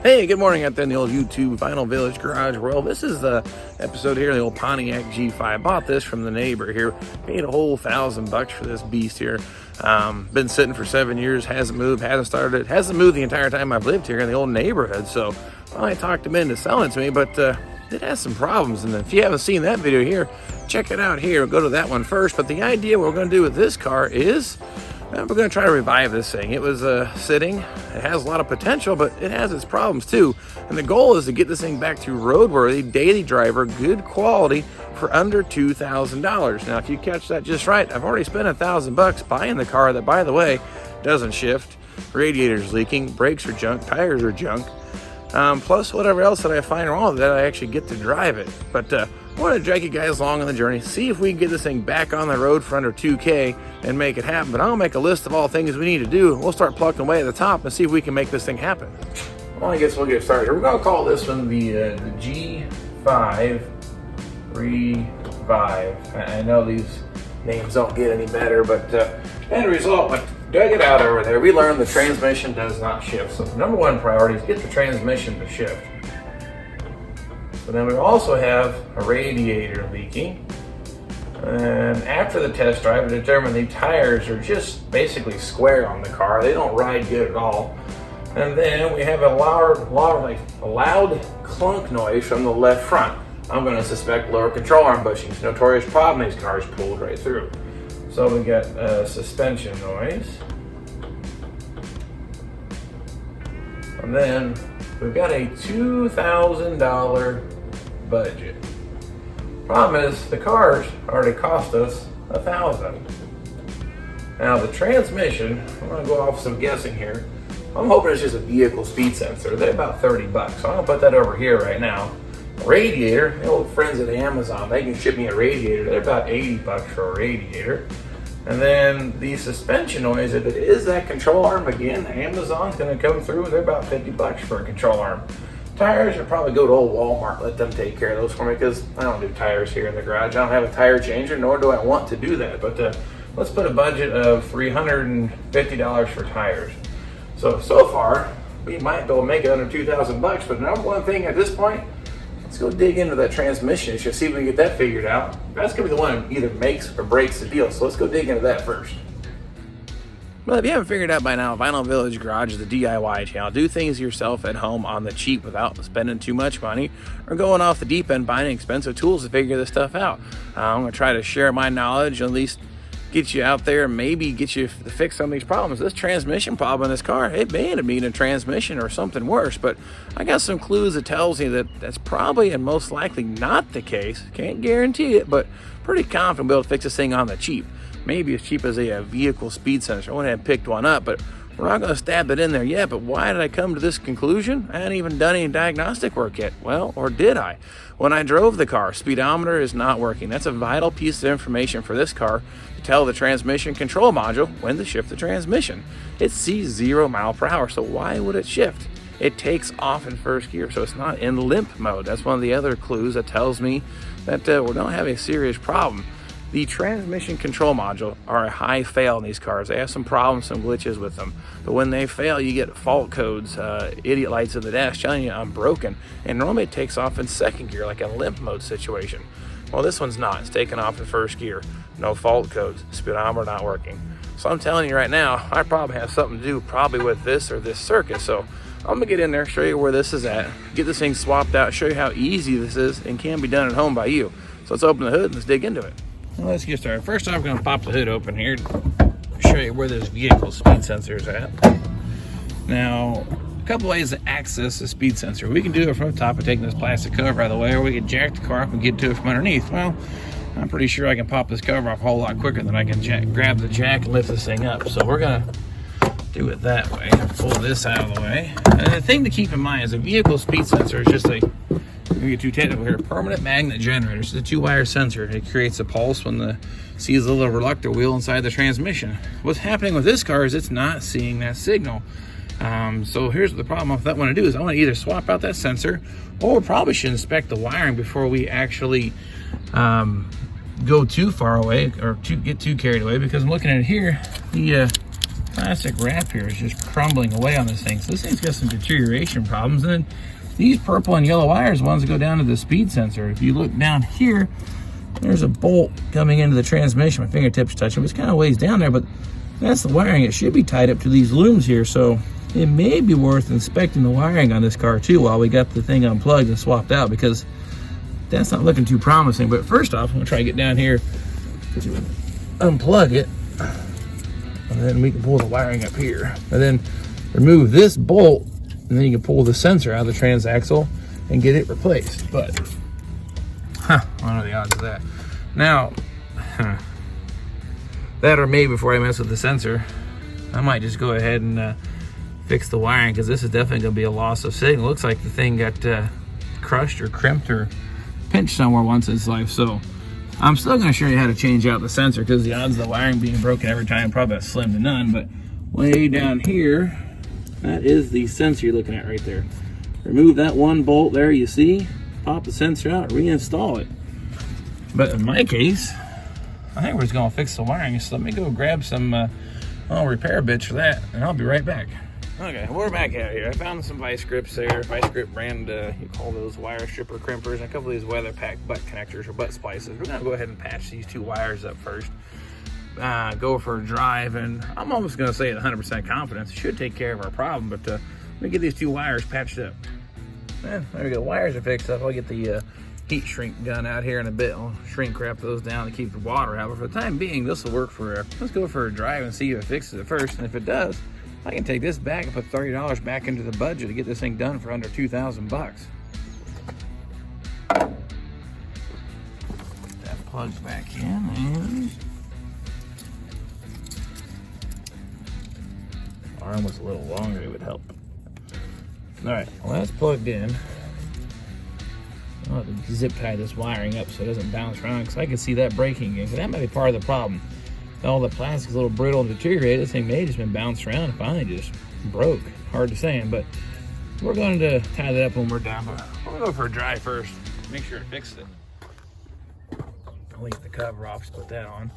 Hey, good morning out there in the old YouTube Vinyl Village Garage world. This is the episode here of the old Pontiac G5. Bought this from the neighbor here. Paid a whole $1,000 for this beast here. Been sitting for 7 years, hasn't moved, hasn't started. Hasn't moved the entire time I've lived here in the old neighborhood. So I talked him into selling it to me, but it has some problems. And if you haven't seen that video here, check it out here. We'll go to that one first. But the idea what we're going to do with this car is we're going to try to revive this thing. It was sitting. It has a lot of potential, but it has its problems too. And the goal is to get this thing back to roadworthy, daily driver, good quality for under $2,000. Now, if you catch that just right, I've already spent $1,000 buying the car that, by the way, doesn't shift, radiator's leaking, brakes are junk, tires are junk, plus whatever else that I find wrong with that, I actually get to drive it. But I want to drag you guys along on the journey, see if we can get this thing back on the road for under $2K and make it happen. But I'll make a list of all things we need to do. We'll start plucking away at the top and see if we can make this thing happen. Well, I guess we'll get started. We're going to call this one the G5 Revive. I know these names don't get any better, but end result, when dug it out over there, we learned the transmission does not shift. So the number one priority is get the transmission to shift. So then we also have a radiator leaking. And after the test drive, we determined the tires are just basically square on the car. They don't ride good at all. And then we have a loud clunk noise from the left front. I'm going to suspect lower control arm bushings. Notorious problem, these cars pulled right through. So we got suspension noise. And then we've got a $2,000 budget. Problem is, the cars already cost us $1,000. Now the transmission, I'm gonna go off some guessing here. I'm hoping it's just a vehicle speed sensor. They're about $30. So I'm gonna put that over here right now. Radiator, the old friends at Amazon, they can ship me a radiator. They're about $80 for a radiator. And then the suspension noise, if it is that control arm, again, Amazon's gonna come through. They're about $50 for a control arm. Tires, I'll probably go to old Walmart, let them take care of those for me, because I don't do tires here in the garage. I don't have a tire changer, nor do I want to do that. But let's put a budget of $350 for tires. So far, we might be able to make it under $2,000, but the number one thing at this point, let's go dig into that transmission issue, see if we can get that figured out. That's gonna be the one that either makes or breaks the deal. So let's go dig into that first. Well, if you haven't figured out by now, Vinyl Village Garage is the DIY channel. Do things yourself at home on the cheap without spending too much money or going off the deep end buying expensive tools to figure this stuff out. I'm going to try to share my knowledge, at least get you out there and maybe get you to fix some of these problems. This transmission problem in this car, it may end up being a transmission or something worse, but I got some clues that tells you that that's probably and most likely not the case. Can't guarantee it, but pretty confident we'll be able to fix this thing on the cheap. Maybe as cheap as a vehicle speed sensor. I went ahead and picked one up, but we're not going to stab it in there yet. But why did I come to this conclusion? I hadn't even done any diagnostic work yet. Well, or did I? When I drove the car, speedometer is not working. That's a vital piece of information for this car to tell the transmission control module when to shift the transmission. It sees 0 miles per hour, so why would it shift? It takes off in first gear, so it's not in limp mode. That's one of the other clues that tells me that we don't have a serious problem. The transmission control module are a high fail in these cars. They have some problems, some glitches with them. But when they fail, you get fault codes, idiot lights in the dash telling you I'm broken. And normally it takes off in second gear, like a limp mode situation. Well, this one's not. It's taking off in first gear. No fault codes. Speedometer not working. So I'm telling you right now, I probably have something to do probably with this or this circuit. So I'm gonna get in there, show you where this is at, get this thing swapped out, show you how easy this is and can be done at home by you. So let's open the hood and let's dig into it. Well, let's get started. First off, I'm going to pop the hood open here to show you where this vehicle speed sensor is at. Now, a couple ways to access the speed sensor. We can do it from the top by taking this plastic cover out of the way, or we can jack the car up and get to it from underneath. Well, I'm pretty sure I can pop this cover off a whole lot quicker than I can grab the jack and lift this thing up. So we're going to do it that way. Pull this out of the way. And the thing to keep in mind is a vehicle speed sensor is just a, we get too technical here, permanent magnet generator. It's a 2-wire sensor. It creates a pulse when the sees a little reluctor wheel inside the transmission. What's happening with this car is it's not seeing that signal. So here's the problem with that I want to do is I want to either swap out that sensor, or we probably should inspect the wiring before we actually go too far away or get too carried away, because I'm looking at it here, the plastic wrap here is just crumbling away on this thing. So this thing's got some deterioration problems. And then these purple and yellow wires, ones that go down to the speed sensor. If you look down here, there's a bolt coming into the transmission. My fingertips touch it, it's kind of ways down there, but that's the wiring. It should be tied up to these looms here. So it may be worth inspecting the wiring on this car too while we got the thing unplugged and swapped out, because that's not looking too promising. But first off, I'm gonna try to get down here to unplug it, and then we can pull the wiring up here, and then remove this bolt, and then you can pull the sensor out of the transaxle and get it replaced. But what are the odds of that? Now, that or maybe before I mess with the sensor, I might just go ahead and fix the wiring, because this is definitely going to be a loss of signal. Looks like the thing got crushed or crimped or pinched somewhere once in its life. So I'm still going to show you how to change out the sensor, because the odds of the wiring being broken every time probably about slim to none. But way down here, that is the sensor you're looking at right there. Remove that one bolt there, you see, pop the sensor out, reinstall it. But in my case, I think we're just going to fix the wiring. So let me go grab some repair bits for that, and I'll be right back. Okay, we're back out here. I found some vice grips there. Vice grip brand, you call those wire stripper crimpers, and a couple of these weather pack butt connectors or butt splices. We're gonna go ahead and patch these two wires up first. Go for a drive, and I'm almost gonna say at 100% confidence it should take care of our problem. But let me get these two wires patched up. There we go. Wires are fixed up. I'll get the heat shrink gun out here in a bit. I'll shrink wrap those down to keep the water out. But for the time being, this will work for. Let's go for a drive and see if it fixes it first. And if it does, I can take this back and put $30 back into the budget to get this thing done for under 2,000 bucks. That plugs back in, and arm was a little longer, it would help. All right, well, that's plugged in. I'll have to zip tie this wiring up so it doesn't bounce around, because I can see that breaking again. That might be part of the problem. All the plastic's a little brittle and deteriorated. This thing may have just been bounced around and finally just broke. Hard to say, but we're going to tie that up when we're done. But we'll go for a drive first, make sure it fixes it. I'll leave the cover off, just put that on.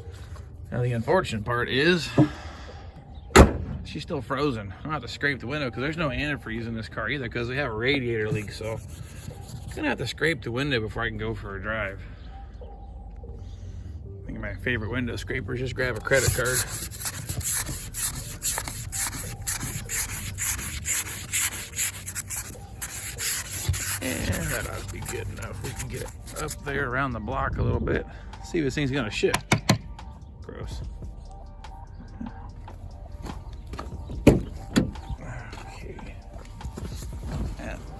Now the unfortunate part is she's still frozen. I'm gonna have to scrape the window, because there's no antifreeze in this car either, because we have a radiator leak. So I'm gonna have to scrape the window before I can go for a drive. I think my favorite window scraper is just grab a credit card. And that ought to be good enough. We can get it up there around the block a little bit. See if this thing's gonna shift. Gross. Okay.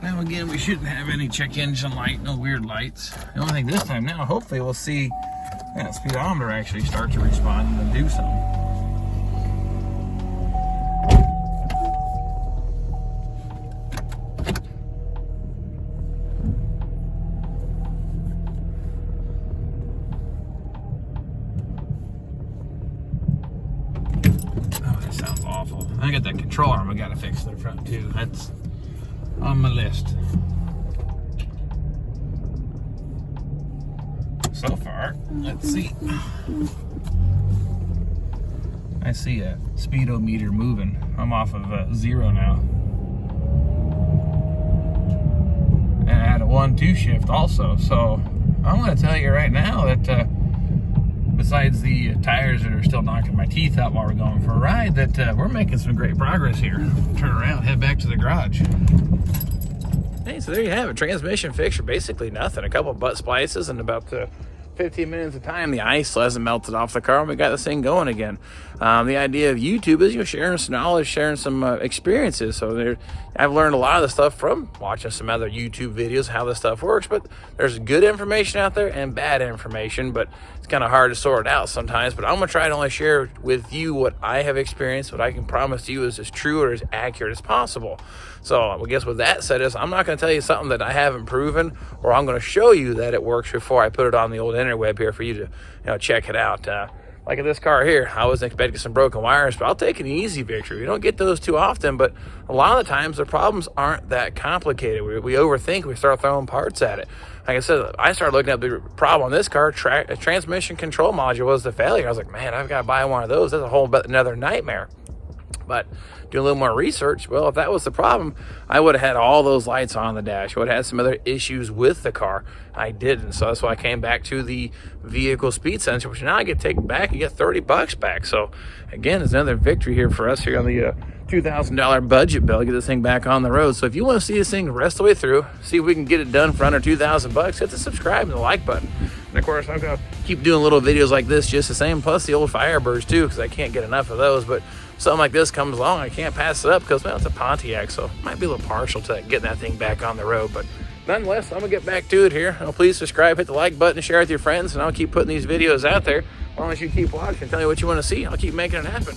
Now again, we shouldn't have any check engine light, no weird lights. The only thing this time now, hopefully we'll see that speedometer actually start to respond and do something. Oh, that sounds awful. I got that control arm I gotta fix in the front too. That's on my list. So far, let's see. I see a speedometer moving. I'm off of 0 now. And I had a 1-2 shift also. So I'm going to tell you right now that besides the tires that are still knocking my teeth out while we're going for a ride, that we're making some great progress here. Turn around, head back to the garage. Hey, so there you have it. Transmission fix for basically nothing. A couple of butt splices and about 15 minutes of time, the ice hasn't melted off the car, and we got this thing going again. The idea of YouTube is, sharing some knowledge, sharing some experiences. So I've learned a lot of the stuff from watching some other YouTube videos, how this stuff works, but there's good information out there and bad information, but it's kind of hard to sort out sometimes. But I'm going to try to only share with you what I have experienced, what I can promise you is as true or as accurate as possible. So I guess with that said, I'm not going to tell you something that I haven't proven, or I'm going to show you that it works before I put it on the old interweb here for you to check it out. Like in this car here, I wasn't expecting some broken wires, but I'll take an easy victory. We don't get those too often, but a lot of the times the problems aren't that complicated. We overthink, we start throwing parts at it. Like I said, I started looking at the problem on this car. Transmission control module was the failure. I was like, man, I've got to buy one of those. That's a whole another nightmare. But doing a little more research, well, if that was the problem, I would have had all those lights on the dash. I would have had some other issues with the car. I didn't. So that's why I came back to the vehicle speed sensor, which now I get taken back and get $30 back. So again, it's another victory here for us here on the $2,000 budget bill to get this thing back on the road. So if you want to see this thing the rest of the way through, see if we can get it done for under $2,000, hit the subscribe and the like button. And of course, I'm going to keep doing little videos like this just the same, plus the old Firebirds too, because I can't get enough of those. But something like this comes along, I can't pass it up because, well, it's a Pontiac, so I might be a little partial to getting that thing back on the road. But nonetheless, I'm going to get back to it here. Please subscribe, hit the like button, share with your friends, and I'll keep putting these videos out there. As long as you keep watching and tell me what you want to see, I'll keep making it happen.